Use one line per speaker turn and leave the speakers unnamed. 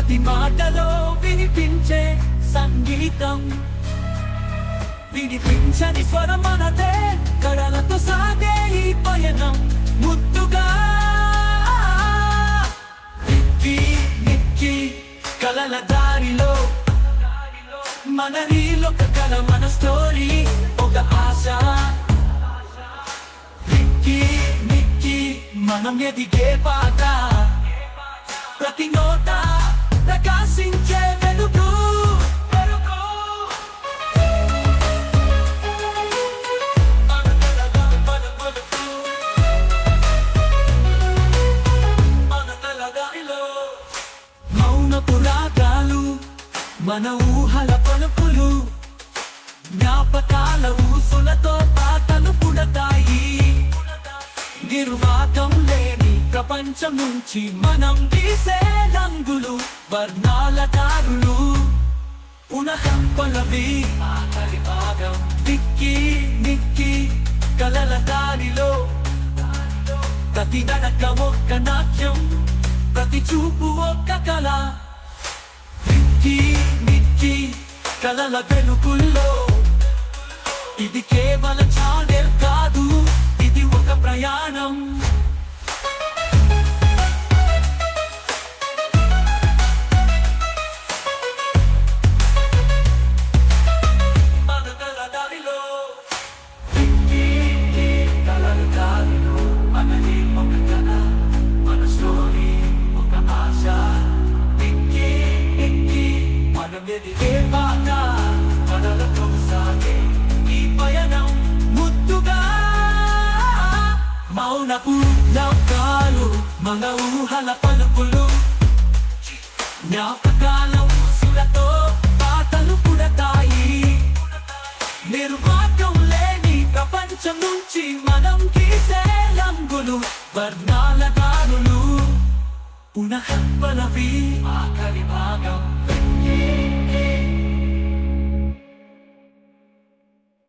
ప్రతి మాటలో వినిపించే సంగీతం, వినిపించని స్వరం మనదే, కళలతో సాగే ఈ పయనం ముద్దుగా. నిక్కి నిక్కి కలల దారిలో మన రీలొక కల, మన స్టోరీ ఒక ఆశ. నిక్కి నిక్కి మనం ఎదిగే పాట, ప్రతి నోట ప్రకాశించే వెలుగు. మౌనపు రాగాలు మన ఊహల పలుకులు, జ్ఞాపకాల ఊసులతో పాటలు పుడతాయి. నిర్వాతం లేని ప్రపంచం నుంచి మనం తీసే రంగులు, వర్ణాల దారులు, పునఃపల్లవి ఆఖరి భాగం. నిక్కి నిక్కి కలల దారిలో ప్రతి నడక ఒక్క నాట్యం, ప్రతి చూపు ఒక్క కళ. నిక్కి నిక్కి కలల వెలుగుల్లో ఇది కేవల ఛానల్ కాదు, ఇది ఒక ప్రయాణం. మౌనపు నౌకాలు మన ఊహల పలుకులు, జ్ఞాపకాల ఊసులతో పాటలు పుడతాయి. నిర్వాకం లేని ప్రపంచం నుంచి మనం తీసే రంగులు, వర్ణాల దారులు, పునఃపల్లవి ఆఖరి భాగం.